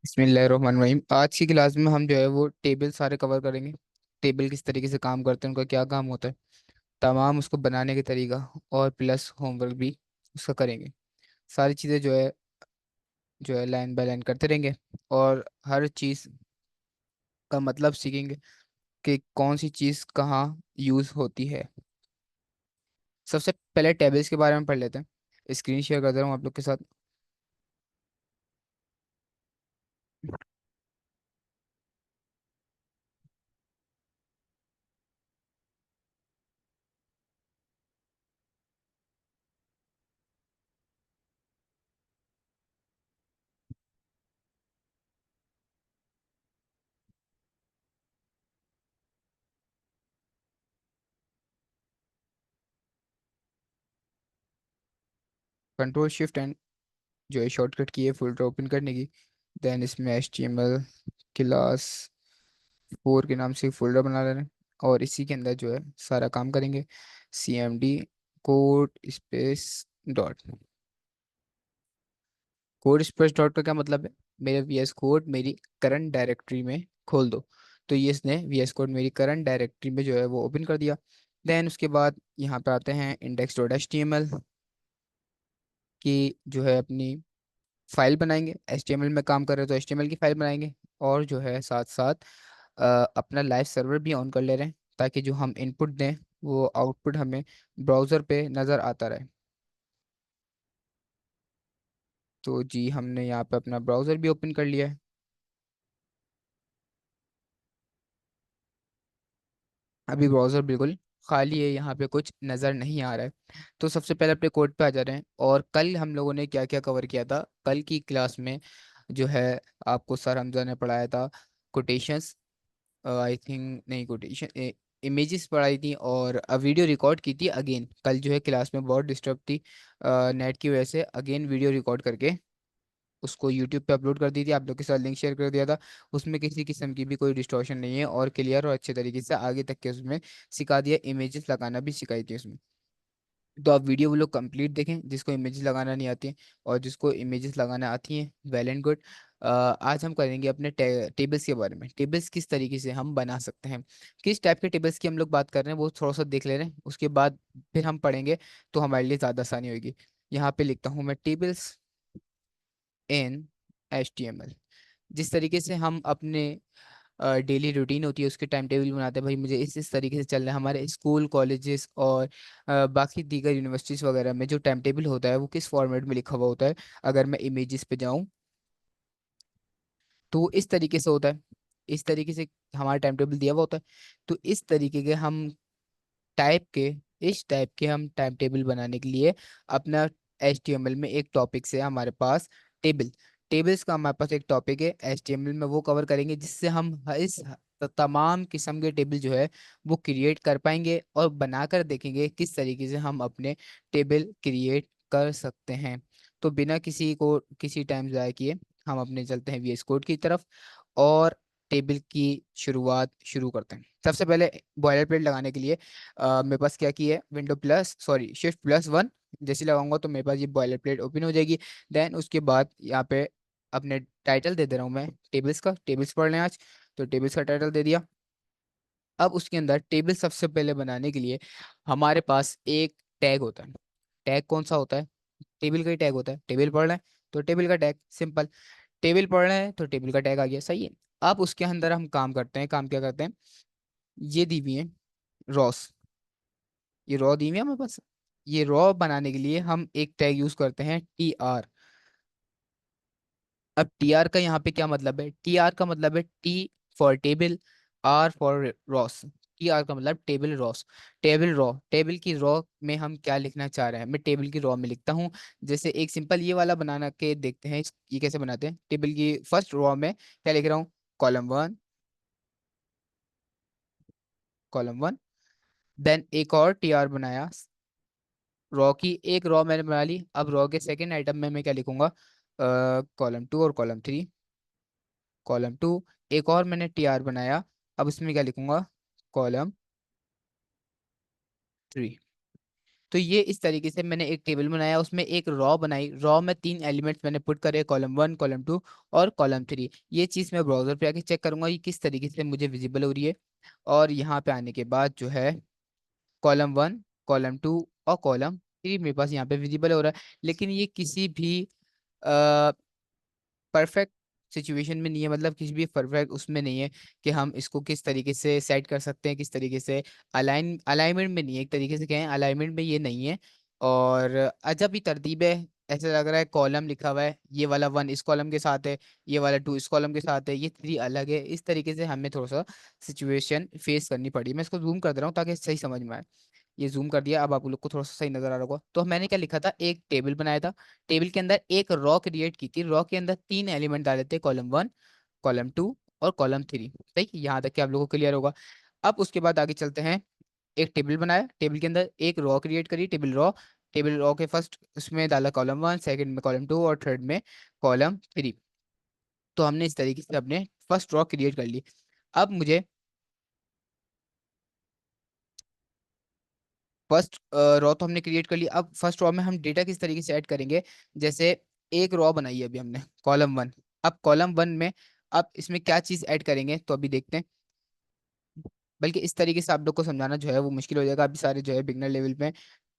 बिस्मिल्लाहिर्रहमानिर्रहीम। आज की क्लास में हम जो है वो टेबल सारे कवर करेंगे। टेबल किस तरीके से काम करते हैं, उनका क्या काम होता है, तमाम उसको बनाने के तरीका और प्लस होमवर्क भी उसका करेंगे। सारी चीज़ें जो है लाइन बाय लाइन करते रहेंगे और हर चीज़ का मतलब सीखेंगे कि कौन सी चीज़ कहाँ यूज़ होती है। सबसे पहले टेबल्स के बारे में पढ़ लेते हैं। स्क्रीन शेयर कर दे रहा हूँ आप लोग के साथ। कंट्रोल शिफ्ट एंड जो है शॉर्टकट की है फोल्डर ओपन करने की। देन इसमें HTML क्लास 4 के नाम से एक फोल्डर बना लेना है और इसी के अंदर जो है सारा काम करेंगे। CMD code space dot. Code space dot का क्या मतलब है? मेरे VS कोड मेरी करंट डायरेक्टरी में खोल दो। तो ये इसने VS कोड मेरी करंट डायरेक्टरी में जो है वो ओपन कर दिया। देन उसके बाद यहाँ पे आते हैं index.html की जो है अपनी फाइल बनाएंगे। HTML में काम कर रहे हैं तो HTML की फाइल बनाएंगे और जो है साथ साथ अपना लाइव सर्वर भी ऑन कर ले रहे हैं ताकि जो हम इनपुट दें वो आउटपुट हमें ब्राउज़र पे नज़र आता रहे। तो जी हमने यहाँ पे अपना ब्राउज़र भी ओपन कर लिया है। अभी ब्राउज़र बिल्कुल खाली है, यहाँ पे कुछ नज़र नहीं आ रहा है। तो सबसे पहले अपने कोड पे आ जा रहे हैं और कल हम लोगों ने क्या क्या कवर किया था। कल की क्लास में जो है आपको सर हमजा ने पढ़ाया था कोटेशंस, आई थिंक नहीं कोटेशन, इमेजेस पढ़ाई थी और वीडियो रिकॉर्ड की थी। अगेन कल जो है क्लास में बहुत डिस्टर्ब थी नेट की वजह से। अगेन वीडियो रिकॉर्ड करके उसको यूट्यूब पे अपलोड कर दी थी, आप लोग के साथ लिंक शेयर कर दिया था। उसमें किसी किस्म की भी कोई डिस्टॉर्शन नहीं है और क्लियर और अच्छे तरीके से आगे तक के उसमें सिखा दिया। इमेजेस लगाना भी सिखाई थी उसमें। तो आप वीडियो वो लोग कंप्लीट देखें जिसको इमेजेस लगाना नहीं आती हैं और जिसको इमेजेस लगाना आती हैं वेल एंड गुड। आज हम करेंगे अपने टेबल्स के बारे में। टेबल्स किस तरीके से हम बना सकते हैं, किस टाइप के टेबल्स की हम लोग बात कर रहे हैं वो थोड़ा सा देख ले रहे हैं। उसके बाद फिर हम पढ़ेंगे तो हमारे लिए ज़्यादा आसानी होगी। यहाँ पे लिखता हूँ मैं टेबल्स इन HTML। जिस तरीके से हम अपने डेली रूटीन होती है उसके टाइम टेबल बनाते हैं, भाई मुझे इस तरीके से चलना है। हमारे स्कूल कॉलेजेस और बाकी दीगर यूनिवर्सिटीज़ वगैरह में जो टाइम टेबल होता है वो किस फॉर्मेट में लिखा हुआ होता है। अगर मैं इमेजेस पे जाऊं तो इस तरीके से होता है, इस तरीके से हमारा टाइम टेबल दिया हुआ होता है। तो इस तरीके के हम टाइप के इस टाइप के हम टाइम टेबल बनाने के लिए अपना HTML में एक टॉपिक से हमारे पास टेबल्स का हमारे पास एक टॉपिक है HTML में, वो कवर करेंगे जिससे हम तमाम किस्म के टेबल जो है वो क्रिएट कर पाएंगे और बनाकर देखेंगे किस तरीके से हम अपने टेबल क्रिएट कर सकते हैं। तो बिना किसी टाइम ज़ाया किए हम अपने चलते हैं VS कोड की तरफ और टेबल की शुरुआत शुरू करते हैं। सबसे पहले बॉयलर प्लेट लगाने के लिए मेरे पास क्या की है, विंडो प्लस सॉरी Shift+1। जैसे लगाऊंगा तो मेरे पास ये बॉयलर प्लेट ओपन हो जाएगी। देन उसके बाद यहाँ पे अपने टाइटल दे दे रहा हूँ मैं टेबल्स का। टेबल्स पढ़ लें आज, तो टेबल्स का टाइटल दे दिया। अब उसके अंदर टेबल सबसे पहले बनाने के लिए हमारे पास एक टैग होता है। टैग कौन सा होता है? टेबल का ही टैग होता है। टेबल पढ़ रहे हैं तो टेबल का टैग, सिंपल। टेबल पढ़ रहे हैं तो टेबल का टैग आ गया, सही है। अब उसके अंदर हम काम करते हैं। काम क्या करते हैं, ये दी हुई है रॉस, ये रॉ दी हुई है हमारे पास। ये रॉ बनाने के लिए हम एक टैग यूज करते हैं TR। अब TR का यहाँ पे क्या मतलब है? TR का मतलब है T for table, R for Ross. TR का मतलब table Ross. Table raw, table की रॉ में हम क्या लिखना चाह रहे हैं, मैं टेबल की रॉ में लिखता हूँ। जैसे एक सिंपल ये वाला बनाना के देखते हैं ये कैसे बनाते हैं। टेबल की फर्स्ट रॉ में क्या लिख रहा हूँ, कॉलम 1, कॉलम 1। देन एक और TR बनाया, रॉ की एक रॉ मैंने बना ली। अब रॉ के सेकंड आइटम में मैं क्या लिखूंगा, कॉलम 2 और कॉलम 3, कॉलम 2। एक और मैंने TR बनाया, अब इसमें क्या लिखूंगा, कॉलम 3। तो ये इस तरीके से मैंने एक टेबल बनाया, उसमें एक रॉ बनाई, रॉ में 3 एलिमेंट्स मैंने पुट करे, कॉलम 1, कॉलम 2 और कॉलम 3। ये चीज़ मैं ब्राउजर पे आके चेक करूंगा ये किस तरीके से मुझे विजिबल हो रही है। और यहाँ पे आने के बाद जो है कॉलम 1, कॉलम 2 और कॉलम 3 मेरे पास यहाँ पे विजिबल हो रहा है। लेकिन ये किसी भी परफेक्ट सिचुएशन में नहीं है, मतलब किसी भी परफेक्ट उसमें नहीं है कि हम इसको किस तरीके से सेट कर सकते हैं, किस तरीके से अलाइनमेंट में नहीं है, एक तरीके से कहें अलाइनमेंट में ये नहीं है। और अजब ही तरतीब है। ऐसा लग रहा है कॉलम लिखा हुआ है, ये वाला 1 इस कॉलम के साथ है, ये वाला 2 इस कॉलम के साथ है, ये 3 अलग है। इस तरीके से हमें थोड़ा सा सिचुएशन फेस करनी पड़ी। मैं इसको जूम कर दे रहा हूँ ताकि सही समझ में आए। ये जूम कर दिया, अब आप लोग को थोड़ा सा सही नजर आ रहा होगा। तो मैंने क्या लिखा था, एक टेबल बनाया था, टेबल के अंदर एक रॉ क्रिएट की थी, रॉ के अंदर 3 एलिमेंट डाले थे, कॉलम 1, कॉलम 2 और कॉलम 3। सही, यहाँ तक कि आप लोगों को क्लियर होगा। अब उसके बाद आगे चलते हैं। एक टेबल बनाया, टेबल के अंदर एक रॉ क्रिएट करी, टेबल रॉ के फर्स्ट उसमें डाला कॉलम 1, सेकंड में कॉलम 2 और थर्ड में कॉलम 3। तो हमने इस तरीके से अपने फर्स्ट रॉ क्रिएट कर ली। अब मुझे फर्स्ट रॉ तो हमने क्रिएट कर लिया। अब फर्स्ट रॉ में हम डेटा किस तरीके से ऐड करेंगे। जैसे एक रॉ बनाई है अभी हमने कॉलम 1, अब कॉलम 1 में अब इसमें क्या चीज ऐड करेंगे तो अभी देखते हैं। बल्कि इस तरीके से आप लोग को समझाना जो है वो मुश्किल हो जाएगा, अभी सारे जो है बिगनर लेवल में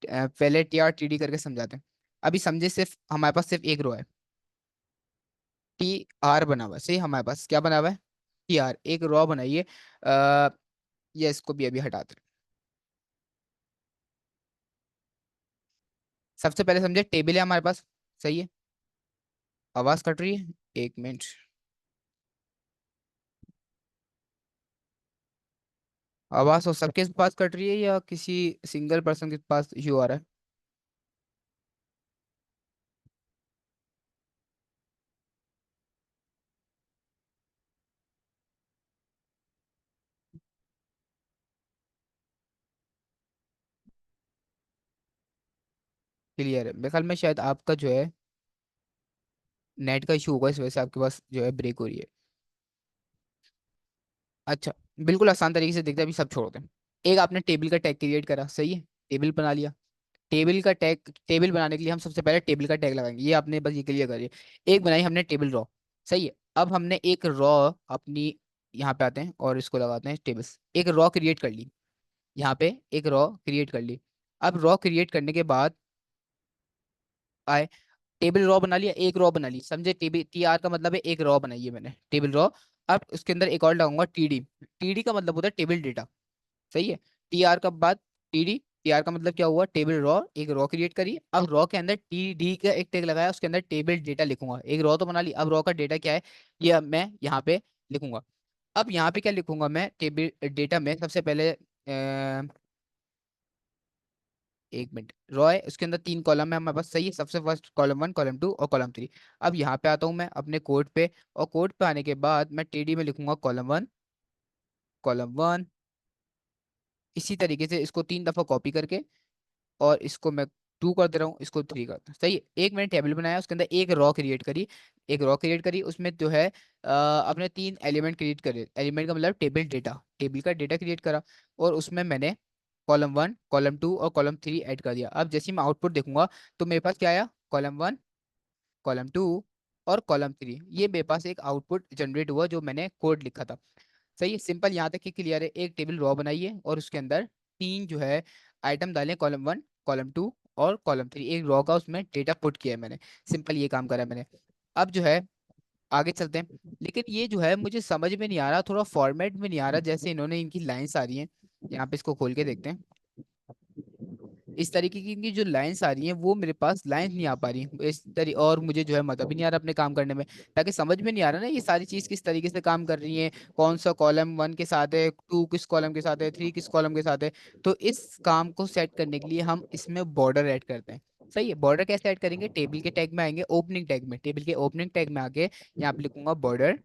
पहले TR TD करके समझाते हैं। अभी समझे, सिर्फ हमारे पास सिर्फ एक रो है, TR बना हुआ है। सही, हमारे पास क्या बना हुआ है, TR एक रॉ बनाइए। ये इसको भी अभी हटाते हैं। सबसे पहले समझे, टेबल है हमारे पास। सही है, आवाज कट रही है, 1 मिनट। आवाज तो सबके पास कट रही है या किसी सिंगल पर्सन के पास इशू आ रहा है। क्लियर है, मेरे ख्याल में शायद आपका जो है नेट का इशू होगा, इस वजह से आपके पास जो है ब्रेक हो रही है। अच्छा, बिल्कुल आसान तरीके से देखते हैं, अभी सब छोड़ते हैं। एक आपने टेबल का टैग क्रिएट करा, सही है, टेबल बना लिया। टेबल बनाने के लिए हम सबसे पहले टेबल का टैग लगाएंगे, ये आपने बस ये क्लियर करिए। एक बनाई हमने टेबल रॉ, सही है। अब हमने एक रॉ अपनी, यहाँ पे आते हैं और इसको लगाते हैं टेबल्स, एक रॉ क्रिएट कर ली, यहाँ पे एक रॉ क्रिएट कर ली। अब रॉ क्रिएट करने के बाद आए, टेबल रॉ बना लिया, एक रॉ बना ली, समझे, टेबल TR का मतलब है एक रॉ बनाई है मैंने, टेबल रॉ। अब उसके अंदर एक और लगाऊंगा TD, TD का मतलब होता है टेबल डेटा। सही है, TR का बाद TD, TR का मतलब क्या हुआ, टेबल रॉ, एक रॉ क्रिएट करी, अब रॉ के अंदर TD का एक टैग लगाया, उसके अंदर टेबल डेटा लिखूंगा, एक रॉ तो बना ली, अब रॉ का डेटा क्या है ये अब मैं यहाँ पे लिखूंगा। अब यहाँ पे क्या लिखूंगा मैं, टेबल डेटा में सबसे पहले 1 मिनट, रॉ है उसके अंदर 3 कॉलम है हमारे पास। सही है, सबसे फर्स्ट कॉलम 1, कॉलम 2 और कॉलम 3। अब यहाँ पे आता हूँ मैं अपने कोड पे, और कोड पे आने के बाद मैं TD में लिखूंगा कॉलम 1, कॉलम 1। इसी तरीके से इसको 3 दफा कॉपी करके और इसको मैं 2 कर दे रहा हूँ, इसको 3 करता हूँ। सही है, एक मैंने टेबल बनाया, उसके अंदर एक रॉ क्रिएट करी, एक रॉ क्रिएट करी, उसमें जो है अपने 3 एलिमेंट क्रिएट करे, एलिमेंट का मतलब टेबल डेटा, टेबल का डेटा क्रिएट करा। और उसमें मैंने कॉलम 1, कॉलम 2 और कॉलम 3 ऐड कर दिया। अब जैसे ही मैं आउटपुट देखूंगा तो मेरे पास क्या आया, कॉलम 1, कॉलम 2 और कॉलम 3, ये मेरे पास एक आउटपुट जनरेट हुआ जो मैंने कोड लिखा था। सही है, सिंपल, यहाँ तक कि क्लियर है। एक टेबल रॉ बनाइए और उसके अंदर 3 जो है आइटम डालें, कॉलम 1, कॉलम 2 और कॉलम 3, एक रॉ का उसमें डेटा पुट किया है मैंने। सिंपल ये काम करा है मैंने। अब जो है आगे चलते हैं। लेकिन ये जो है मुझे समझ में नहीं आ रहा, थोड़ा फॉर्मेट में नहीं आ रहा, जैसे इन्होंने इनकी लाइंस आ रही हैं, यहाँ पे इसको खोल के देखते हैं। इस तरीके की इनकी जो लाइंस आ रही हैं वो मेरे पास लाइंस नहीं आ पा रही इस तरी, और मुझे जो है मजा भी नहीं आ रहा अपने काम करने में, ताकि समझ में नहीं आ रहा ना ये सारी चीज किस तरीके से काम कर रही है, कौन सा कॉलम 1 के साथ है, 2 किस कॉलम के साथ है, 3 किस कॉलम के साथ है। तो इस काम को सेट करने के लिए हम इसमें बॉर्डर ऐड करते हैं। सही है, बॉर्डर कैसे ऐड करेंगे, टेबल के टैग में आएंगे, ओपनिंग टैग में, टेबल के ओपनिंग टैग में आके यहाँ पे लिखूंगा बॉर्डर।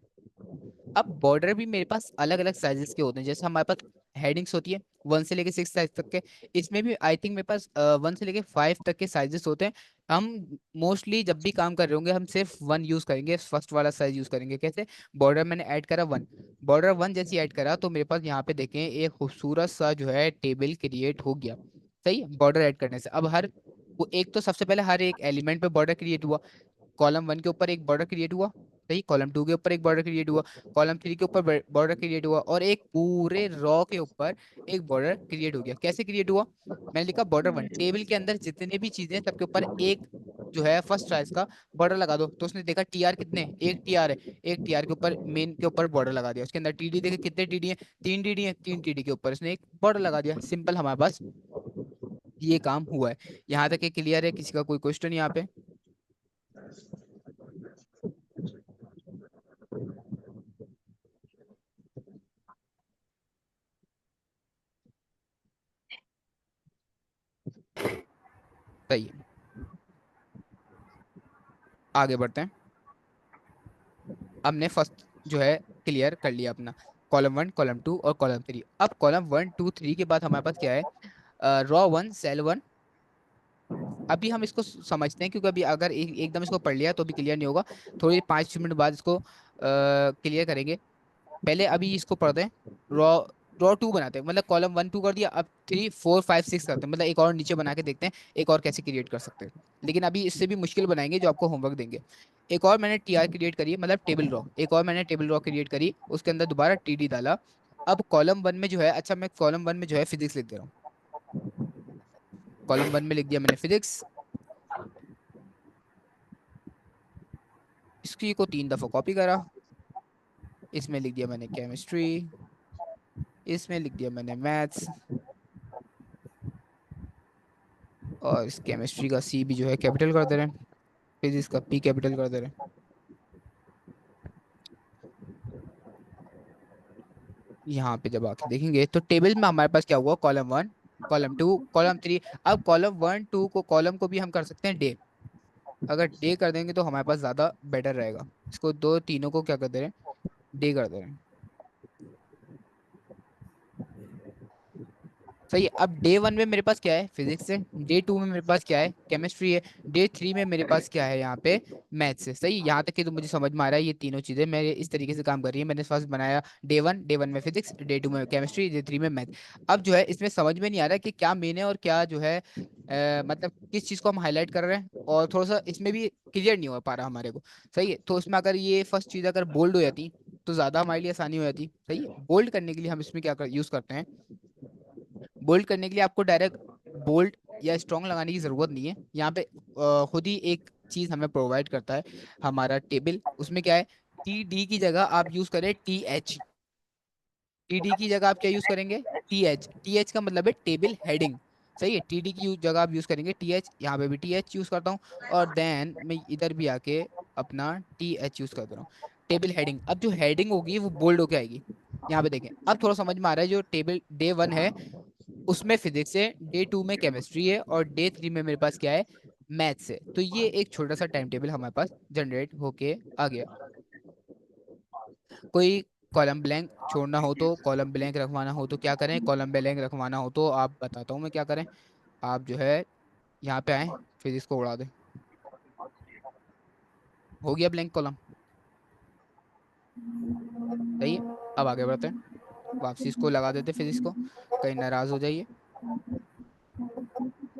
अब बॉर्डर भी मेरे पास अलग अलग साइजेस के होते हैं, जैसे हमारे पास हेडिंग्स होती है 1 से लेके 6 साइज तक के, इसमें भी आई थिंक मेरे पास 1 से लेके 5 तक के साइजेस होते हैं। हम मोस्टली जब भी काम कर रहे होंगे हम सिर्फ 1 यूज करेंगे, फर्स्ट वाला साइज यूज करेंगे। कैसे, बॉर्डर मैंने ऐड करा 1, बॉर्डर 1 जैसे ऐड करा तो मेरे पास यहाँ पे देखें एक खूबसूरत सा जो है टेबल क्रिएट हो गया। सही है, बॉर्डर ऐड करने से अब हर वो एक तो सबसे पहले हर एक एलिमेंट पे बॉर्डर क्रिएट हुआ। कॉलम 1 के ऊपर एक बॉर्डर क्रिएट हुआ, सही, कॉलम 2 के ऊपर एक बॉर्डर क्रिएट हुआ, कॉलम 3 के ऊपर बॉर्डर क्रिएट हुआ, और एक पूरे रॉ के ऊपर एक बॉर्डर क्रिएट हो गया। कैसे क्रिएट हुआ? मैंने लिखा बॉर्डर 1, टेबल के अंदर जितने भी चीजें हैं सबके ऊपर एक जो है फर्स्ट चॉइस का बॉर्डर लगा दो। तो उसने देखा टीआर कितने, एक टीआर है, एक टीआर के ऊपर मेन के ऊपर बॉर्डर लगा दिया। उसके अंदर टीडी देखे कितने टीडी है, 3 टीडी है, 3 टीडी के ऊपर उसने एक बॉर्डर लगा दिया। सिंपल, हमारे पास ये काम हुआ है। यहाँ तक ये क्लियर है? किसी का कोई क्वेश्चन यहाँ पे? सही है, आगे बढ़ते हैं। हमने फर्स्ट जो है क्लियर कर लिया अपना, कॉलम 1, कॉलम 2 और कॉलम 3। अब कॉलम 1 2 3 के बाद हमारे पास क्या है? Row 1 cell 1। अभी हम इसको समझते हैं, क्योंकि अभी अगर एकदम इसको पढ़ लिया तो भी क्लियर नहीं होगा। थोड़ी 5 मिनट बाद इसको क्लियर करेंगे। पहले अभी इसको पढ़ते हैं। रॉ रॉ 2 बनाते हैं, मतलब कॉलम 1 2 कर दिया, अब 3 4 5 6 करते हैं, मतलब एक और नीचे बना के देखते हैं एक और कैसे क्रिएट कर सकते हैं। लेकिन अभी इससे भी मुश्किल बनाएंगे जो आपको होमवर्क देंगे। एक और मैंने टीआर क्रिएट करी है, मतलब टेबल रॉ, एक और मैंने टेबल रॉ क्रिएट करी, उसके अंदर दोबारा टीडी डाला। अब कॉलम 1 में जो है, अच्छा मैं कॉलम 1 में जो है फिजिक्स लिख दे रहा हूँ। कॉलम 1 में लिख दिया मैंने फिजिक्स। इसकी को 3 दफा कॉपी करा। इसमें लिख दिया मैंने केमिस्ट्री। इसमें लिख दिया मैंने मैथ्स। और इस केमिस्ट्री का सी भी जो है कैपिटल कर दे रहे हैं, फिजिक्स का पी कैपिटल कर दे रहे हैं। यहाँ पे जब आके देखेंगे तो टेबल में हमारे पास क्या हुआ? Column 1, column 2, column 3। अब कॉलम 1 2 को, कॉलम को भी हम कर सकते हैं डे। अगर डे कर देंगे तो हमारे पास ज़्यादा बेटर रहेगा। इसको दो तीनों को क्या कर दे रहे हैं? डे कर दे रहे हैं। सही है। अब डे 1 में मेरे पास क्या है? फिजिक्स है। डे 2 में मेरे पास क्या है? केमिस्ट्री है। डे 3 में मेरे पास क्या है यहाँ पे? मैथ्स है। सही, यहाँ तक कि तो मुझे समझ में आ रहा है ये तीनों चीजें मेरे इस तरीके से काम कर रही है। मैंने फर्स्ट बनाया डे 1 में फिजिक्स, डे 2 में केमिस्ट्री, डे 3 में मैथ। अब जो है इसमें समझ में नहीं आ रहा कि क्या मेन है और क्या जो है मतलब किस चीज को हम हाईलाइट कर रहे हैं, और थोड़ा सा इसमें भी क्लियर नहीं हो पा रहा हमारे को। सही है, तो इसमें अगर ये फर्स्ट चीज अगर बोल्ड हो जाती तो ज्यादा हमारे लिए आसानी हो जाती। सही है, बोल्ड करने के लिए हम इसमें क्या यूज करते हैं? बोल्ड करने के लिए आपको डायरेक्ट बोल्ड या स्ट्रॉन्ग लगाने की जरूरत नहीं है। यहाँ पे खुद ही एक चीज हमें प्रोवाइड करता है हमारा टेबल। उसमें क्या है? टी डी की जगह आप यूज करें टी एच। टी डी की जगह आप क्या यूज करेंगे? T H. टी एच का मतलब है टेबल हेडिंग। सही है, टी डी की जगह आप यूज करेंगे टी एच। यहाँ पे भी टी एच यूज करता हूँ। और देन मैं इधर भी आके अपना टी एच यूज कर रहा हूँ। टेबल हेडिंग, अब जो हेडिंग होगी वो बोल्ड होके आएगी। यहाँ पे देखें, अब थोड़ा समझ में आ रहा है। जो टेबल डे 1 है उसमें फिजिक्स है, डे 2 में केमिस्ट्री है, और डे 3 में मेरे पास क्या है? मैथ्स है। तो ये एक छोटा सा टाइम टेबल हमारे पास जनरेट होके आ गया। कोई कॉलम ब्लैंक छोड़ना हो तो, कॉलम ब्लैंक रखवाना हो तो क्या करें? कॉलम ब्लैंक रखवाना हो तो आप बताता हूँ मैं क्या करें। आप जो है यहाँ पे आए, फिजिक्स को उड़ा दें। हो गया ब्लैंक कॉलम। सही है, अब आगे बढ़ते हैं। वापसी इसको लगा देते फिजिक्स को, कहीं नाराज हो जाइए।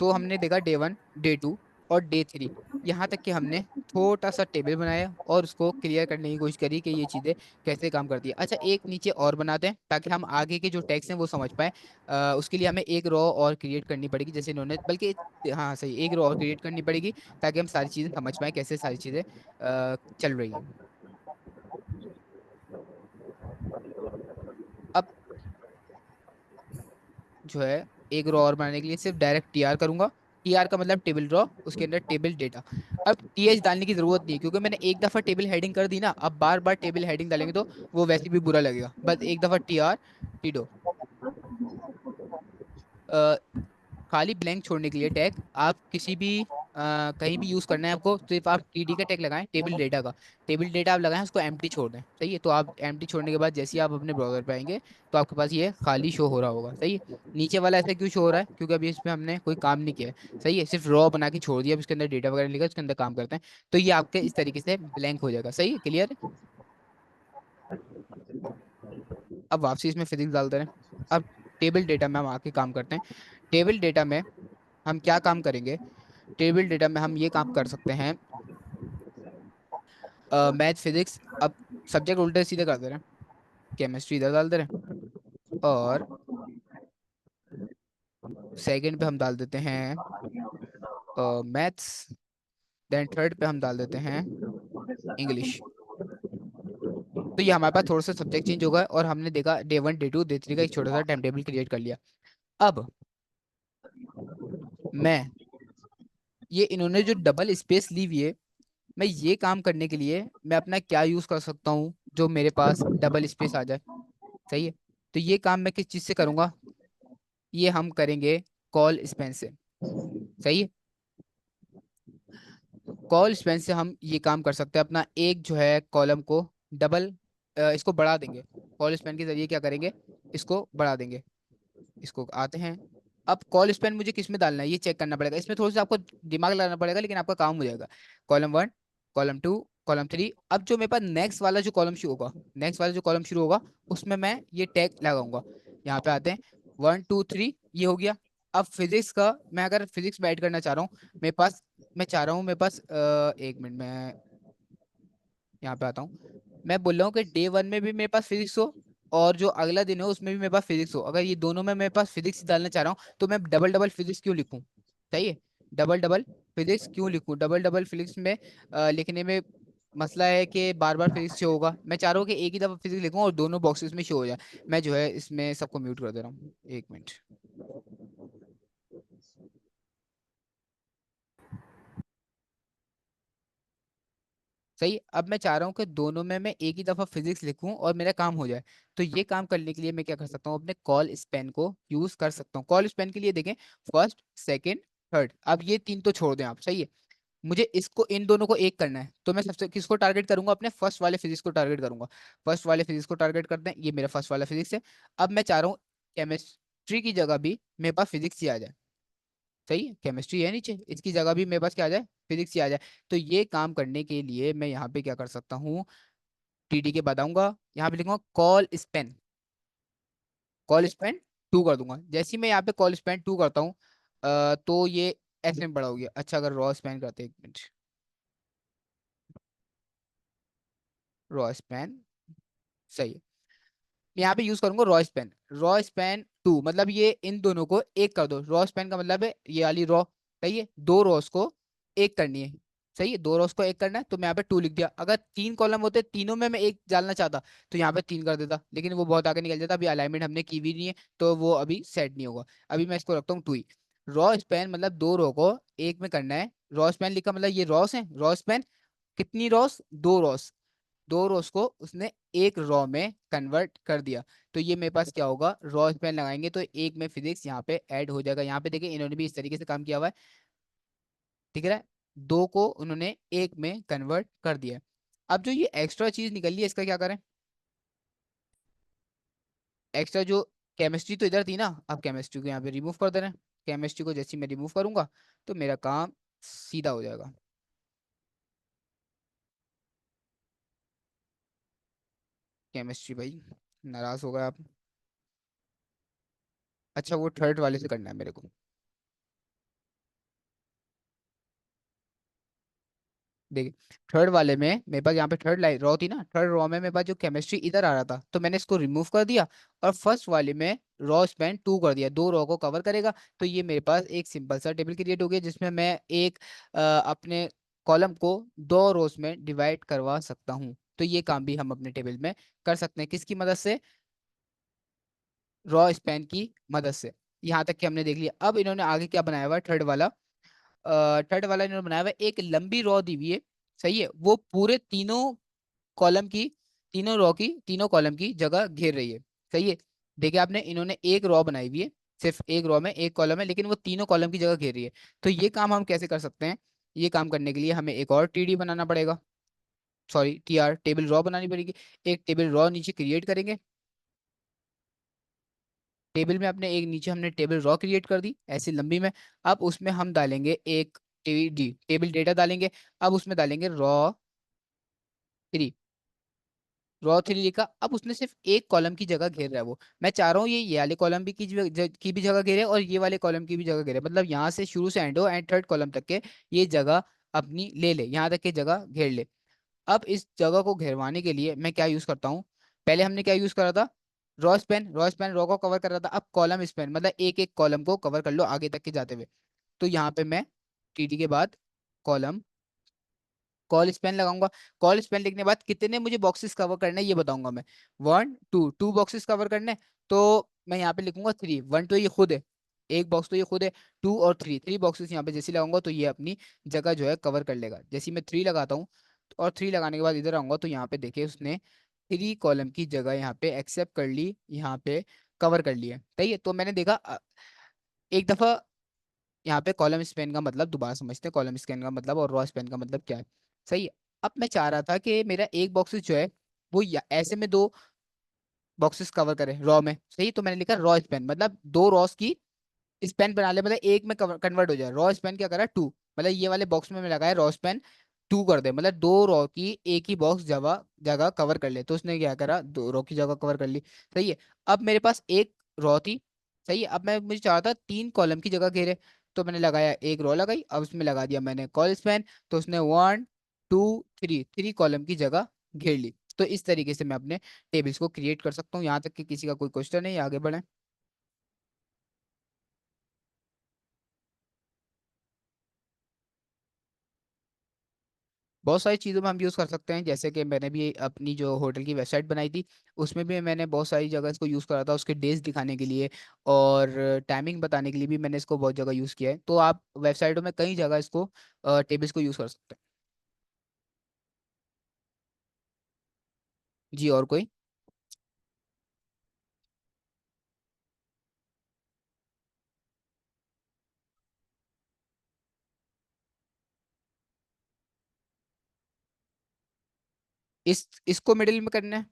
तो हमने देखा डे 1, डे 2 और डे 3। यहाँ तक कि हमने छोटा सा टेबल बनाया और उसको क्लियर करने की कोशिश करी कि ये चीज़ें कैसे काम करती है। अच्छा, एक नीचे और बनाते हैं ताकि हम आगे के जो टेक्स्ट हैं वो समझ पाए। उसके लिए हमें एक रो और क्रिएट करनी पड़ेगी, जैसे इन्होंने, बल्कि हाँ सही, एक रो और क्रिएट करनी पड़ेगी ताकि हम सारी चीज़ें समझ पाए कैसे सारी चीज़ें चल रही हैं। अब जो है एक रो और बनाने के लिए सिर्फ डायरेक्ट टीआर करूंगा। टीआर का मतलब टेबल ड्रॉ, उसके अंदर टेबल डेटा। अब टीएच डालने की जरूरत नहीं है, क्योंकि मैंने एक दफा टेबल हेडिंग कर दी ना। अब बार बार टेबल हेडिंग डालेंगे तो वो वैसे भी बुरा लगेगा। बस एक दफा टीआर टीडो। खाली ब्लैंक छोड़ने के लिए टैग आप किसी भी कहीं भी यूज करना है आपको, सिर्फ आप टीडी का टैग लगाएं, टेबल डेटा का। टेबल डेटा आप लगाएं, उसको एम्प्टी छोड़ दें। सही है, तो आप एम्प्टी छोड़ने के बाद जैसे ही आप अपने ब्राउजर पे आएंगे तो आपके पास ये खाली शो हो रहा होगा। सही है, नीचे वाला ऐसे क्यों शो हो रहा है? क्योंकि अभी इसमें हमने कोई काम नहीं किया है। सही है, सिर्फ रॉ बना के छोड़ दिया। अब इसके अंदर डेटा वगैरह लिखा, उसके अंदर काम करते हैं। तो ये आपके इस तरीके से ब्लैंक हो जाएगा। सही है, क्लियर? अब वापसी इसमें फिजिक्स डालते हैं। अब टेबल डेटा में हम आके काम करते हैं। टेबल डेटा में हम क्या काम करेंगे? टेबल डेटा में हम ये काम कर सकते हैं, मैथ फिजिक्स। अब सब्जेक्ट उल्टे सीधे कर दे रहे हैं, केमिस्ट्री इधर डाल दे रहे हैं, और सेकंड पे हम डाल देते हैं मैथ्स, देन थर्ड पे हम डाल देते हैं इंग्लिश। तो ये हमारे पास थोड़ा सा सब्जेक्ट चेंज होगा, और हमने देखा डे 1 डे 2 डे 3 का एक छोटा सा टाइम टेबल क्रिएट कर लिया। अब मैं, ये इन्होंने जो डबल स्पेस ली हुई है, मैं ये काम करने के लिए मैं अपना क्या यूज कर सकता हूँ जो मेरे पास डबल स्पेस आ जाए? सही है। तो ये काम मैं किस चीज से करूंगा? ये हम करेंगे कॉल स्पेन से। सही है। कॉल स्पेन से हम ये काम कर सकते हैं, अपना एक जो है कॉलम को डबल, इसको बढ़ा देंगे। कॉल स्पेन के जरिए क्या करेंगे? इसको बढ़ा देंगे। इसको आते हैं। अब कॉल स्पेन मुझे किस में डालना है ये चेक करना पड़ेगा, इसमें थोड़ा सा आपको दिमाग लगाना पड़ेगा, लेकिन आपका काम हो जाएगा। Column 1, column 2, column 3। अब जो मेरे पास नेक्स्ट वाला जो कॉलम शुरू होगा, नेक्स्ट वाला जो कॉलम शुरू होगा, उसमें मैं ये टैग लगाऊंगा। यहाँ पे आते हैं, 1 2 3, ये हो गया। अब फिजिक्स का, मैं अगर फिजिक्स में ऐड करना चाह रहा हूँ, मेरे पास, मैं चाह रहा हूँ मेरे पास, 1 मिनट में यहाँ पे आता हूँ। मैं बोल रहा हूँ कि डे 1 में भी मेरे पास फिजिक्स हो, और जो अगला दिन हो उसमें भी मेरे पास फिजिक्स हो। अगर ये दोनों में मेरे पास फिजिक्स डालना चाह रहा हूँ, तो मैं डबल डबल फिजिक्स क्यों लिखूँ? सही है। डबल डबल फिजिक्स क्यों लिखूँ? डबल डबल फिजिक्स में लिखने में मसला है कि बार बार फिजिक्स शो होगा। मैं चाह रहा हूँ कि एक ही दफा फिजिक्स लिखूँ और दोनों बॉक्सेस में शो हो जाए। मैं जो है इसमें सबको म्यूट कर दे रहा हूँ, 1 मिनट। सही। अब मैं चाह रहा हूँ कि दोनों में मैं एक ही दफा फिजिक्स लिखूं और मेरा काम हो जाए। तो ये काम करने के लिए मैं क्या कर सकता हूँ? अपने कॉल स्पेन को यूज कर सकता हूँ। कॉल स्पेन के लिए देखें, फर्स्ट, सेकंड, थर्ड। अब ये तीन तो छोड़ दें आप। सही है। मुझे इसको, इन दोनों को एक करना है, तो मैं सबसे किसको टारगेट करूंगा? अपने फर्स्ट वाले फिजिक्स को टारगेट करूंगा। फर्स्ट वाले फिजिक्स को टारगेट करते हैं, ये मेरा फर्स्ट वाला फिजिक्स है। अब मैं चाह रहा हूँ केमिस्ट्री की जगह भी मेरे पास फिजिक्स ही आ जाए। सही है। केमिस्ट्री है नीचे, इसकी जगह भी मेरे पास क्या आ जाए? फिजिक्स ही आ जाए। तो ये काम करने के लिए मैं यहाँ पे क्या कर सकता हूँ? टीटी के बताऊंगा, यहाँ पे लिखूंगा कॉल स्पेन। कॉल स्पेन 2 कर दूंगा। जैसे ही मैं यहाँ पे कॉल स्पेन 2 करता हूँ, तो ये ऐसे में बड़ा हो गया। अच्छा, अगर रॉ स्पेन करते, 1 मिनट, रॉ स्पेन। सही है। मैं यहाँ पे यूज करूंगा रॉ स्पेन। रॉ स्पेन 2 मतलब ये इन दोनों को एक कर दो। रॉ स्पेन का मतलब है ये वाली रॉ। सही है। दो रॉस को एक करनी है। सही है। दो रॉस को एक करना है, तो मैं यहाँ पे 2 लिख दिया। अगर 3 कॉलम होते, तीनों में मैं एक डालना चाहता, तो यहाँ पे 3 कर देता, लेकिन वो बहुत आगे निकल जाता। अभी अलाइनमेंट हमने की भी नहीं है, तो वो अभी सेट नहीं होगा। अभी मैं इसको रखता हूँ 2 ही। रॉ स्पेन मतलब दो रो को एक में करना है। रॉ स्पेन लिखा मतलब ये रॉस है। रॉ स्पेन कितनी रॉस? 2 रॉस। 2 रोज को उसने एक रॉ में कन्वर्ट कर दिया। तो ये मेरे पास क्या होगा? रॉ स्पेन लगाएंगे तो एक में फिजिक्स यहाँ पे ऐड हो जाएगा। यहाँ पे देखिए इन्होंने भी इस तरीके से काम किया हुआ है। दिख रहा है? दो को उन्होंने एक में कन्वर्ट कर दिया। अब जो ये एक्स्ट्रा चीज निकली है, इसका क्या करें? एक्स्ट्रा जो केमिस्ट्री तो इधर थी ना, अब केमिस्ट्री को यहाँ पे रिमूव कर दे रहे हैं। केमिस्ट्री को जैसे ही मैं रिमूव करूंगा, तो मेरा काम सीधा हो जाएगा। केमिस्ट्री भाई, नाराज हो गए आप? अच्छा, वो थर्ड वाले से करना है मेरे को। देखिए, थर्ड वाले में मेरे पास यहाँ पे थर्ड लाइन रॉ थी ना, थर्ड रॉ में मेरे पास जो केमिस्ट्री इधर आ रहा था, तो मैंने इसको रिमूव कर दिया। और फर्स्ट वाले में रॉ स्पैन 2 कर दिया, 2 रॉ को कवर करेगा। तो ये मेरे पास एक सिंपल सा टेबल क्रिएट हो गया, जिसमें मैं एक अपने कॉलम को 2 रोज में डिवाइड करवा सकता हूँ। तो ये काम भी हम अपने टेबल में कर सकते हैं, किसकी मदद से? रॉ स्पैन की मदद से। यहाँ तक कि हमने देख लिया। अब इन्होंने आगे क्या बनाया हुआ है? थर्ड वाला, थर्ड वाला इन्होंने बनाया हुआ है, एक लंबी रॉ दी हुई है। सही है। वो पूरे तीनों कॉलम की, तीनों रॉ की, तीनों कॉलम की जगह घेर रही है। सही है। देखिए आपने, इन्होंने एक रॉ बनाई हुई है, सिर्फ एक रॉ में एक कॉलम है, लेकिन वो तीनों कॉलम की जगह घेर रही है। तो ये काम हम कैसे कर सकते हैं? ये काम करने के लिए हमें एक और टीडी बनाना पड़ेगा। सॉरी, टीआर, टेबल रॉ बनानी पड़ेगी। एक टेबल रॉ नीचे क्रिएट करेंगे। टेबल में अपने एक नीचे हमने टेबल रॉ क्रिएट कर दी ऐसी लंबी में। अब उसमें हम डालेंगे एक टी टेबल डेटा डालेंगे। अब उसमें डालेंगे रॉ 3। रॉ 3 लिखा, अब उसने सिर्फ एक कॉलम की जगह घेर रहा है वो। मैं चाह रहा हूँ ये वाले कॉलम भी की भी जगह घेरे और ये वाले कॉलम की भी जगह घेरे, मतलब यहाँ से शुरू से एंड हो एंड थर्ड कॉलम तक के ये जगह अपनी ले ले, यहाँ तक की जगह घेर ले। अब इस जगह को घेरवाने के लिए मैं क्या यूज करता हूँ, पहले हमने क्या यूज करा था, raw span, raw span raw को कवर कर रहा था, अब कॉलम स्पैन मतलब एक एक कॉलम को कवर कर लो आगे तक के जाते हुए। तो यहाँ पे मैं टीटी के बाद कॉलम कॉल स्पैन लगाऊंगा। कॉल स्पैन लिखने के बाद कितने मुझे बॉक्सेस कवर करने हैं ये बताऊंगा मैं। One two, two boxes cover करने हैं, तो मैं यहाँ पे लिखूंगा थ्री। वन तो ये खुद है, एक बॉक्स तो ये खुद है। टू और थ्री, थ्री बॉक्सेस यहाँ पे जैसे लगाऊंगा तो ये अपनी जगह जो है कवर कर लेगा। जैसे ही मैं थ्री लगाता हूँ और थ्री लगाने के बाद इधर आऊंगा तो यहाँ पे देखिए उसने थ्री कॉलम की जगह यहाँ पे एक्सेप्ट कर ली, यहाँ पे कवर कर लिया। सही है, तो मैंने देखा एक दफा यहाँ पे कॉलम स्पेन का मतलब दोबारा समझते हैं, कॉलम स्पेन का मतलब और रॉ स्पेन का मतलब क्या है। सही है। अब मैं चाह रहा था कि मेरा एक बॉक्सेस जो है वो ऐसे में दो बॉक्सेस कवर करे रॉ में। सही, तो मैंने लिखा रॉ स्पेन मतलब दो रॉस की स्पेन बना ले, मतलब एक में कन्वर्ट हो जाए। रॉ स्पेन क्या करा, टू, मतलब ये वाले बॉक्स में मैं लगाया रॉ स्पेन टू कर दे, मतलब दो रॉ की एक ही बॉक्स जगह जगह कवर कर ले। तो उसने क्या करा, दो रॉ की जगह कवर कर ली। सही है। अब मेरे पास एक रॉ थी। सही है, अब मैं मुझे चाह रहा था तीन कॉलम की जगह घेरे, तो मैंने लगाया एक रॉ लगाई, अब उसमें लगा दिया मैंने कॉल स्पेन, तो उसने one two three, three column की जगह घेर ली। तो इस तरीके से मैं अपने टेबल्स को क्रिएट कर सकता हूँ। यहाँ तक कि किसी का कोई क्वेश्चन है, आगे बढ़े। बहुत सारी चीज़ों में हम यूज़ कर सकते हैं, जैसे कि मैंने भी अपनी जो होटल की वेबसाइट बनाई थी उसमें भी मैंने बहुत सारी जगह इसको यूज़ करा था, उसके डेज दिखाने के लिए और टाइमिंग बताने के लिए भी मैंने इसको बहुत जगह यूज़ किया है। तो आप वेबसाइटों में कई जगह इसको टेबल्स को यूज़ कर सकते हैं। जी, और कोई। इसको मिडिल में करना है।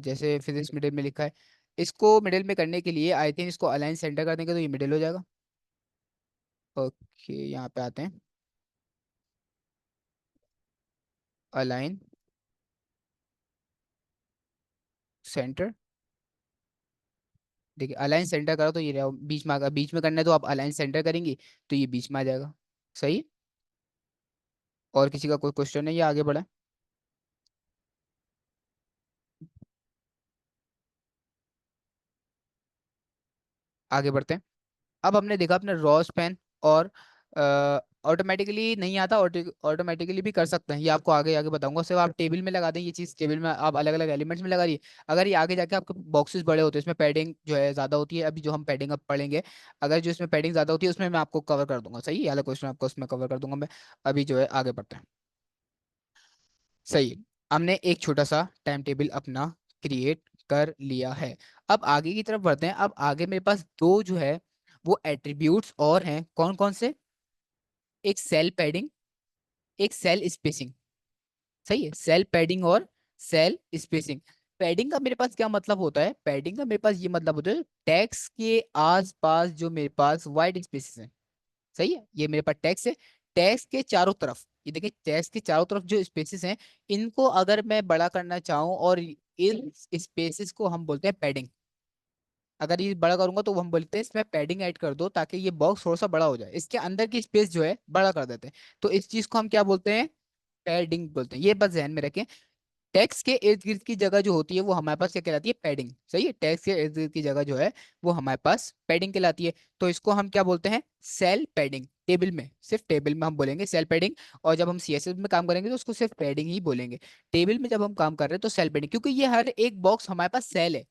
जैसे फिजिक्स मिडिल में लिखा है, इसको मिडिल में करने के लिए आई थिंक इसको अलाइन सेंटर कर देंगे तो ये मिडिल हो जाएगा। ओके, यहाँ पे आते हैं, अलाइन सेंटर। देखिए अलाइन सेंटर करो तो ये रहा बीच में, अगर बीच में करना है तो आप अलाइन सेंटर करेंगे तो ये बीच में आ जाएगा। सही। और किसी का कोई क्वेश्चन है या आगे बढ़े। आगे बढ़ते हैं। अब हमने देखा अपने रॉ स्पैन और ऑटोमेटिकली नहीं आता, ऑटोमेटिकली भी कर सकते हैं, ये आपको आगे आगे बताऊंगा। सिर्फ आप टेबल में लगा दें, ये चीज़ टेबल में आप अलग अलग एलिमेंट्स में लगा रही है। अगर ये आगे जाके आपके बॉक्सेस बड़े होते हैं, इसमें पैडिंग जो है ज़्यादा होती है, अभी जो हम पैडिंग अब पढ़ेंगे, अगर जो इसमें पैडिंग ज़्यादा होती है उसमें मैं आपको कवर कर दूंगा। सही, ये वाला क्वेश्चन आपको उसमें कवर कर दूंगा मैं। अभी जो है आगे बढ़ते हैं। सही है। हमने एक छोटा सा टाइम टेबल अपना क्रिएट कर लिया है। अब आगे की तरफ बढ़ते हैं। अब आगे मेरे पास दो जो है वो एट्रीब्यूट्स और हैं, कौन कौन से, एक सेल पैडिंग, एक सेल स्पेसिंग। सही है, सेल पैडिंग और सेल स्पेसिंग। पैडिंग का मेरे पास क्या मतलब होता है, पैडिंग का मेरे पास ये मतलब होता है टैक्स के आसपास जो मेरे पास वाइट स्पेसेस हैं। सही है, ये मेरे पास टैक्स है, टैक्स के चारों तरफ, ये देखिए टैक्स के चारों तरफ जो स्पेसेस हैं, इनको अगर मैं बड़ा करना चाहूँ और इन स्पेसेस को हम बोलते हैं पैडिंग। अगर ये बड़ा करूंगा तो हम बोलते हैं इसमें पैडिंग ऐड कर दो ताकि ये बॉक्स थोड़ा सा बड़ा हो जाए, इसके अंदर की स्पेस जो है बड़ा कर देते हैं। तो इस चीज को हम क्या बोलते हैं, पैडिंग बोलते हैं। ये बस ध्यान में रखें। टैक्स के इर्द गिर्द की जगह जो होती है वो हमारे पास क्या कहलाती है, पैडिंग। सही है, टैक्स के इर्द गिर्द की जगह जो है वो हमारे पास पैडिंग कहलाती है। तो इसको हम क्या बोलते हैं, सेल पैडिंग। टेबल में, सिर्फ टेबल में हम बोलेंगे सेल पैडिंग, और जब हम सीएसएस में काम करेंगे तो उसको सिर्फ पैडिंग ही बोलेंगे। टेबल में जब हम काम कर रहे हैं तो सेल पैडिंग, क्योंकि ये हर एक बॉक्स हमारे पास सेल है।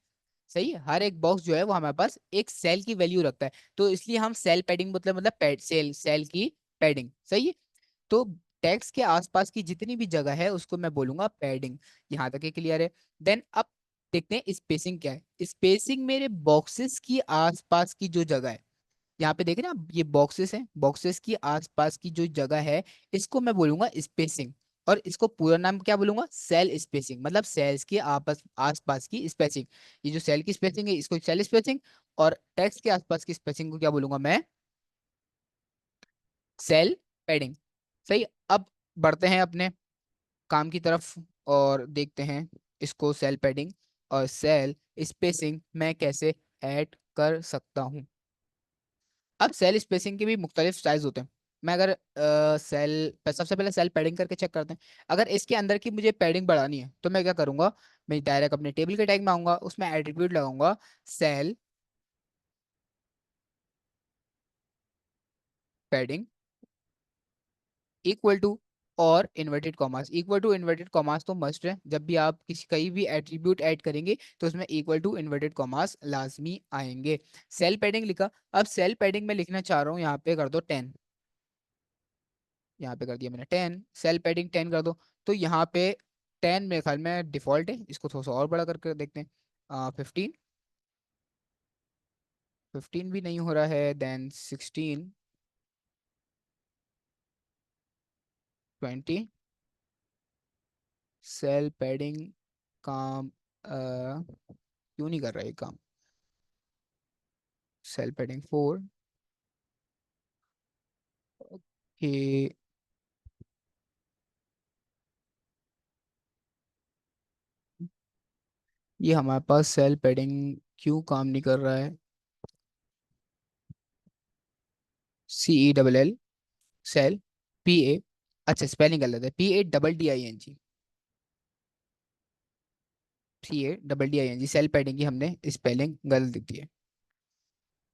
सही है, हर एक बॉक्स जो है वो हमारे पास एक सेल की वैल्यू रखता है, तो इसलिए हम सेल पैडिंग मतलब पैड सेल, सेल की पैडिंग। सही है। तो टेक्स्ट के आसपास की जितनी भी जगह है उसको मैं बोलूंगा पैडिंग। यहाँ तक क्लियर है। देन अब देखते हैं स्पेसिंग क्या है। स्पेसिंग मेरे बॉक्सेस की आसपास की जो जगह है, यहाँ पे देख रहे हैं आप, ये बॉक्सेस हैं, बॉक्सेस की आसपास की जो जगह है इसको मैं बोलूंगा स्पेसिंग। और इसको पूरा नाम क्या बोलूंगा, सेल स्पेसिंग, मतलब सेल्स के आपस आसपास की स्पेसिंग। ये जो सेल की स्पेसिंग है इसको सेल स्पेसिंग, और टेक्स्ट के आसपास की स्पेसिंग को क्या बोलूंगा मैं, सेल पैडिंग। सही। अब बढ़ते हैं अपने काम की तरफ और देखते हैं इसको सेल पैडिंग और सेल स्पेसिंग मैं कैसे ऐड कर सकता हूँ। अब सेल स्पेसिंग के भी मुख्तलिफ साइज होते हैं। मैं अगर सबसे पहले सेल पैडिंग करके चेक करते हैं। अगर इसके अंदर की मुझे पैडिंग बढ़ानी है तो मैं क्या करूंगा, मैं डायरेक्ट अपने टेबल के टैग में आऊंगा, उसमें एट्रीब्यूट लगाऊंगा सेल पैडिंग इक्वल टू, और inverted commas, equal to inverted commas तो मस्ट है, जब भी आप किसी कहीं भी एट्रीब्यूट ऐड करेंगे तो उसमें इक्वल टू इन्वर्टेड कॉमास लाजमी आएंगे। सेल पैडिंग लिखा। अब सेल पैडिंग में लिखना चाह रहा हूँ, यहाँ पे कर दो 10, यहाँ पे कर दिया मैंने 10, सेल पैडिंग 10 कर दो। तो यहाँ पे 10 मेरे ख्याल में डिफॉल्ट है, इसको थोड़ा सा और बड़ा करके देखते हैं। 15, 15 भी नहीं हो रहा है, देन 16, 20। सेल पैडिंग काम क्यों नहीं कर रहा है काम। Cell padding 4। कि ये हमारे पास सेल पैडिंग क्यों काम नहीं कर रहा है। CELL, सेल, PA, अच्छा स्पेलिंग गलत है, PADDING, CADDING, सेल पैडिंग की हमने स्पेलिंग गलत लिख दी है।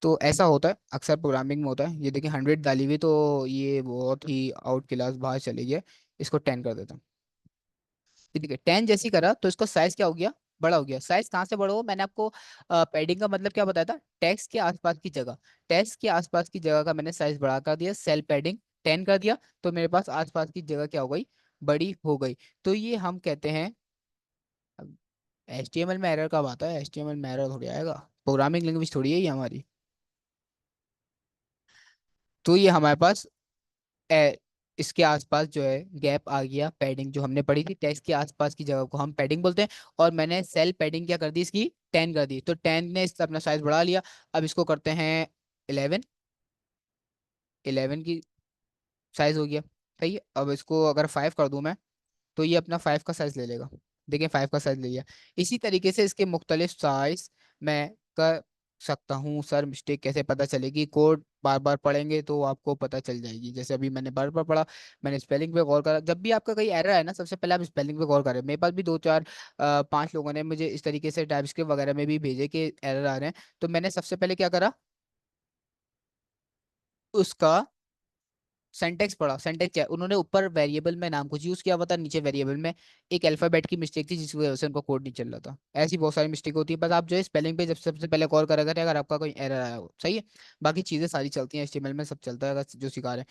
तो ऐसा होता है अक्सर प्रोग्रामिंग में होता है। ये देखिए 100 डाली हुई, तो ये बहुत ही आउट क्लास बाहर चली गई। इसको 10 कर देता हूँ। ये देखिए 10 जैसी करा तो इसका साइज क्या हो गया, बड़ा हो गया। साइज कहाँ से बड़ा हो, मैंने आपको पैडिंग का मतलब क्या बताया था, टेक्स्ट के आसपास की जगह, टेक्स्ट के आसपास की जगह का मैंने साइज बड़ा कर दिया, सेल पैडिंग 10 कर दिया, तो मेरे पास आसपास की जगह क्या हो गई, बड़ी हो गई। तो ये हम कहते हैं, HTML में एरर कब आता है, HTML में एरर थोड़ी आएगा, प्रोग्रामिंग लैंग्वेज थोड़ी है ये हमारी। तो ये हमारे पास इसके आसपास जो है गैप आ गया, पैडिंग जो हमने पढ़ी थी टेक्स्ट के आसपास की जगह को हम पैडिंग बोलते हैं। और मैंने सेल पैडिंग क्या कर दी, इसकी 10 कर दी, तो 10 ने इसका अपना साइज बढ़ा लिया। अब इसको करते हैं 11, 11 की साइज हो गया। सही है, अब इसको अगर 5 कर दूं मैं, तो ये अपना 5 का साइज ले लेगा। देखिए 5 का साइज ले लिया। इसी तरीके से इसके मुख्तलिफ साइज मैं कर सकता हूँ। सर मिस्टेक कैसे पता चलेगी, कोड बार बार पढ़ेंगे तो आपको पता चल जाएगी। जैसे अभी मैंने बार बार पढ़ा, मैंने स्पेलिंग पे गौर करा। जब भी आपका कहीं एरर है ना, सबसे पहले आप स्पेलिंग पे गौर करें। मेरे पास भी दो चार 5 लोगों ने मुझे इस तरीके से टाइपस्क्रिप्ट वगैरह में भी भेजे कि एरर आ रहे हैं, तो मैंने सबसे पहले क्या करा, उसका सेंटेक्स पढ़ा। सेंटेक्स क्या है, उन्होंने ऊपर वेरिएबल में नाम कुछ यूज किया हुआ था, नीचे वेरिएबल में एक अल्फाबेट की मिस्टेक थी जिसकी वजह से उनका कोड नहीं चल रहा था। ऐसी बहुत सारी मिस्टेक होती है। बस आप जो है स्पेलिंग पे जब सबसे पहले कॉल करा करें अगर आपका कोई एरर आया हो, सही है। बाकी चीजें सारी चलती हैं HTML में, सब चलता है अगर जो सिखा रहे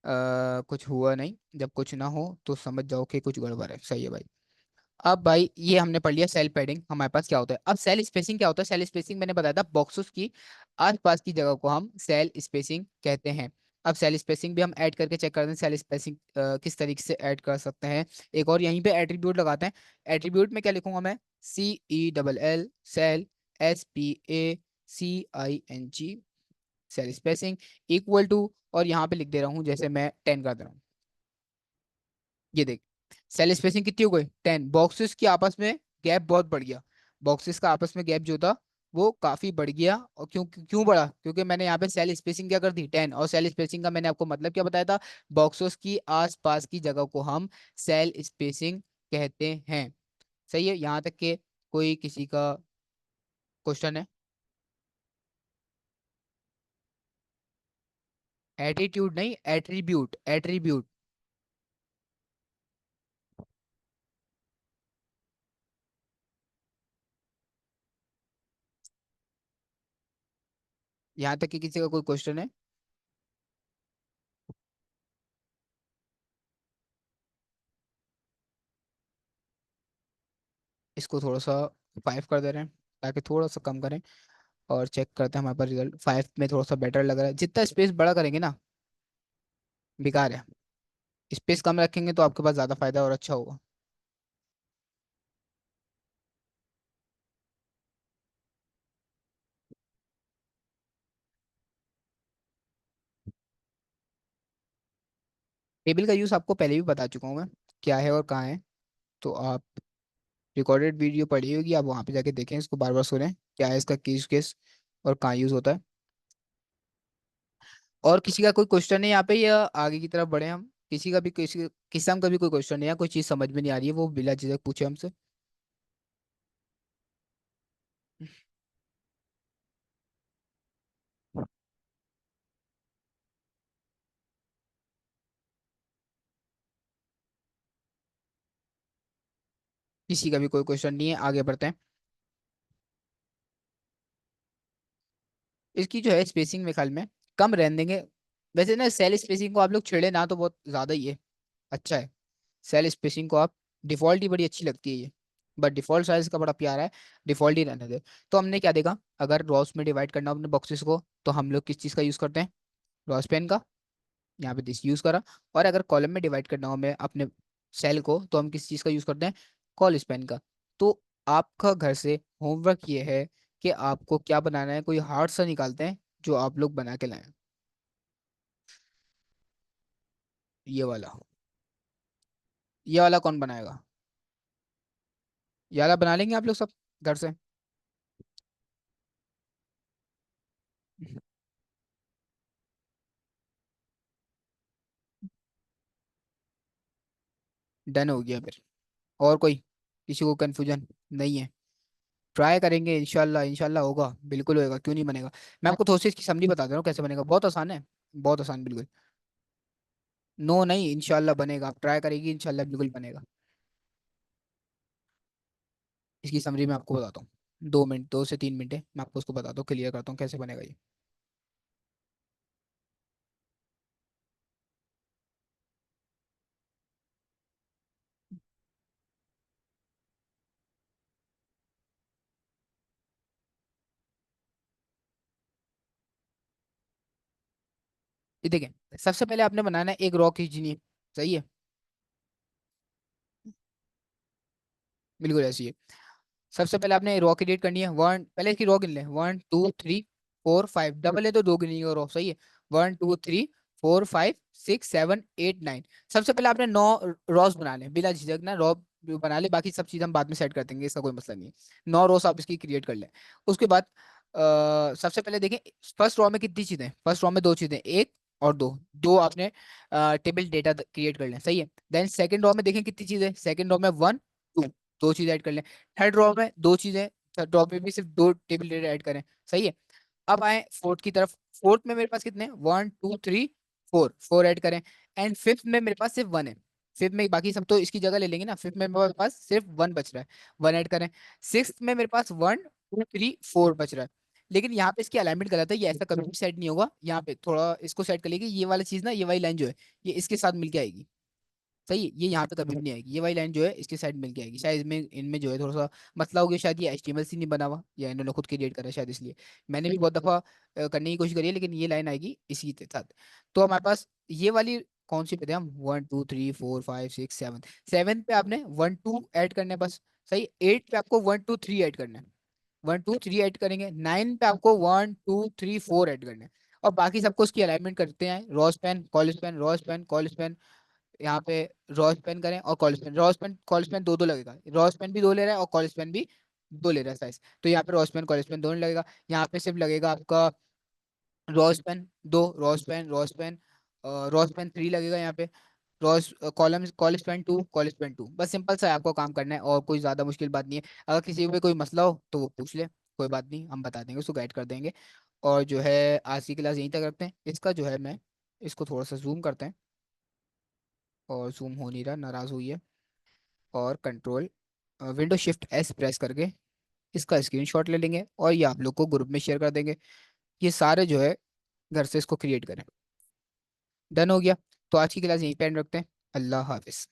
हैं। कुछ हुआ नहीं, जब कुछ ना हो तो समझ जाओ कि कुछ गड़बड़ है, सही है भाई। अब भाई ये हमने पढ़ लिया सेल पैडिंग हमारे पास क्या होता है। अब सेल स्पेसिंग क्या होता है, सेल स्पेसिंग मैंने बताया था बॉक्सेस की आसपास की जगह को हम सेल स्पेसिंग कहते हैं। अब सेल स्पेसिंग भी हम ऐड करके चेक करते हैं, सेल स्पेसिंग किस तरीके से ऐड कर सकते हैं। एक और यहीं पे एट्रीब्यूट लगाते हैं। एट्रीब्यूट में क्या लिखूंगा मैं, CELL, cell, SPACING, cell spacing equal to, और यहाँ पे लिख दे रहा हूँ जैसे मैं 10 कर दे रहा हूँ। ये देख, सेल स्पेसिंग कितनी हो गई, 10। बॉक्सेस की आपस में गैप बहुत बढ़ गया, बॉक्सेस का आपस में गैप जो था वो काफी बढ़ गया। और क्यों क्यों बढ़ा, क्योंकि मैंने यहाँ पे सेल स्पेसिंग क्या कर दी, 10। और सेल स्पेसिंग का मैंने आपको मतलब क्या बताया था, बॉक्सेस की आसपास की जगह को हम सेल स्पेसिंग कहते हैं। सही है, यहाँ तक के कोई किसी का क्वेश्चन है। एटीट्यूड नहीं, एट्रीब्यूट, एट्रीब्यूट। यहाँ तक कि किसी का कोई क्वेश्चन है। इसको थोड़ा सा 5 कर दे रहे हैं ताकि थोड़ा सा कम करें, और चेक करते हैं हमारे पास रिजल्ट। 5 में थोड़ा सा बेटर लग रहा है, जितना स्पेस बड़ा करेंगे ना बेकार है, स्पेस कम रखेंगे तो आपके पास ज़्यादा फायदा और अच्छा होगा। टेबल का यूज़ आपको पहले भी बता चुका हूँ मैं। क्या है और कहाँ है। तो आप रिकॉर्डेड वीडियो पड़ी होगी, आप वहाँ पे जाके देखें, इसको बार बार सुनें, क्या है इसका केस केस और कहाँ यूज़ होता है। और किसी का कोई क्वेश्चन है यहाँ पे, या आगे की तरफ बढ़े हम। किसी का भी किसी किस्म का भी कोई क्वेश्चन है या कोई चीज़ समझ में नहीं आ रही है, वो बिला झिझक पूछे हमसे। किसी का भी कोई क्वेश्चन नहीं है, आगे बढ़ते हैं। इसकी जो है स्पेसिंग में ख्याल में कम रहने देंगे। वैसे ना सेल स्पेसिंग को आप लोग छेड़े ना तो बहुत ज़्यादा ही है, अच्छा है। सेल स्पेसिंग को आप, डिफ़ॉल्ट ही बड़ी अच्छी लगती है ये, बट डिफ़ॉल्ट साइज का बड़ा प्यारा है, डिफ़ॉल्ट ही रहने दे। तो हमने क्या देखा, अगर रॉस में डिवाइड करना हो अपने बॉक्सेस को, तो हम लोग किस चीज़ का यूज़ करते हैं, रॉस पेन का, यहाँ पे दिस यूज़ करा। और अगर कॉलम में डिवाइड करना हो हमें अपने सेल को, तो हम किस चीज़ का यूज़ करते हैं, कॉल स्पेन का। तो आपका घर से होमवर्क ये है कि आपको क्या बनाना है, कोई हार्ड सा निकालते हैं जो आप लोग बना के लाएं। ये वाला कौन बनाएगा, ये वाला बना लेंगे आप लोग सब घर से। डन हो गया फिर। और कोई, किसी को कंफ्यूजन नहीं है। ट्राई करेंगे, इंशाल्लाह इंशाल्लाह होगा, बिल्कुल होगा, क्यों नहीं बनेगा। मैं आपको थोड़ी सी इसकी समरी बता दे रहा हूँ कैसे बनेगा, बहुत आसान है, बहुत आसान बिल्कुल। नो नहीं, इंशाल्लाह बनेगा, आप ट्राई करेगी इंशाल्लाह बिल्कुल बनेगा। इसकी समरी मैं आपको बताता हूँ, 2 मिनट, 2 से 3 मिनट है, मैं आपको उसको बताता हूँ, क्लियर करता हूँ कैसे बनेगा ये। ये देखें, सबसे पहले आपने बनाना है एक रॉ खींचनी है, सही है, बिल्कुल ऐसी है। सबसे पहले आपने रॉ की डेट करनी है, वन, पहले इसकी रॉ गिन ले, 1 2 3 4 5, डबल है तो दो गिनेंगे रॉ, सही है। 1 2 3 4 5 6 7 8 9। सबसे पहले आपने 9 रॉस बना ले, बिना झिझक ना, रॉ बना ले, बाकी सब चीज़ हम बाद में सेट कर देंगे, इसका कोई मसला नहीं है। 9 रॉस आप इसकी क्रिएट कर ले। उसके बाद सबसे पहले देखें, फर्स्ट रॉ में कितनी चीज़ें, फर्स्ट रॉ में दो चीज़ें, एक और दो, दो आपने टेबल डेटा क्रिएट कर लें, सही है। देन सेकंड रॉ में देखें कितनी चीज़ें, सेकंड रॉ में 1 2, दो चीज़ ऐड कर लें। थर्ड रॉ में दो चीजें, थर्ड रॉ में भी सिर्फ दो टेबल डेटा ऐड करें, सही है। अब आए फोर्थ की तरफ, फोर्थ में मेरे पास कितने, 1 2 3 4, फोर ऐड करें। एंड फिफ्थ में मेरे पास सिर्फ वन है, फिफ्थ में बाकी सब तो इसकी जगह ले लेंगे ना, फिफ्थ में मेरे पास सिर्फ वन बच रहा है, वन ऐड करें। सिक्स्थ में मेरे पास 1 2 3 4 बच रहा है। लेकिन यहाँ पे इसकी अलाइनमेंट गलत है, ये ऐसा कभी भी सेट नहीं होगा, यहाँ पे थोड़ा इसको सेट कर लेंगे, ये वाली चीज ना, ये वाली लाइन जो है, ये इसके साथ मिलके आएगी, सही है। ये यहाँ पे कभी भी नहीं आएगी, ये वाली लाइन जो है इसकी साइड मिल के आएगी, शायद इसमें इनमें जो है थोड़ा सा मसला हो गया, शायद ये HTML से नहीं बना हुआ, या इन्होंने खुद क्रिएट करा है शायद, इसलिए मैंने भी बहुत दफा करने की कोशिश करी है, लेकिन ये लाइन आएगी इसी के साथ। तो हमारे पास ये वाली कौन सी पे थे हम, 1 2 3 4 5 6 7, सेवन पे आपने 1 2 ऐड करने हैं बस, सही। 8 पे आपको 1 2 3 ऐड करना है, 1 2 3 ऐड करेंगे। 9 पे आपको 1 2 3 4 ऐड करना है। और बाकी सबको उसकी अलाइनमेंट करते हैं, rowspan colspan, rowspan colspan, यहाँ पे रॉस पेन करें और कॉलेज पेन, कॉलेज पेन दो दो लगेगा, रॉस पेन भी दो ले रहा है और कॉलेज पेन भी दो ले रहा है साइज, तो यहाँ पे रॉस पेन कॉलेज पेन दोनों लगेगा। यहाँ पे सिर्फ लगेगा आपका रॉस पेन दो, रॉस पेन 3 लगेगा यहाँ पे, rows column colspan 2, colspan 2। बस सिंपल सा है, आपको काम करना है, और कोई ज्यादा मुश्किल बात नहीं है। अगर किसी पे कोई मसला हो तो वो पूछ ले, कोई बात नहीं, हम बता देंगे, उसको गाइड कर देंगे। और जो है आज की क्लास यहीं तक रखते हैं, इसका जो है मैं इसको थोड़ा सा जूम करते हैं, और जूम हो नहीं रहा, नाराज हुई है। और control window shift S press करके इसका स्क्रीनशॉट ले लेंगे, और ये आप लोग को ग्रुप में शेयर कर देंगे। ये सारे जो है घर से इसको क्रिएट करें। डन हो गया। तो आज की क्लास यहीं पे एंड रखते हैं। अल्लाह हाफिज।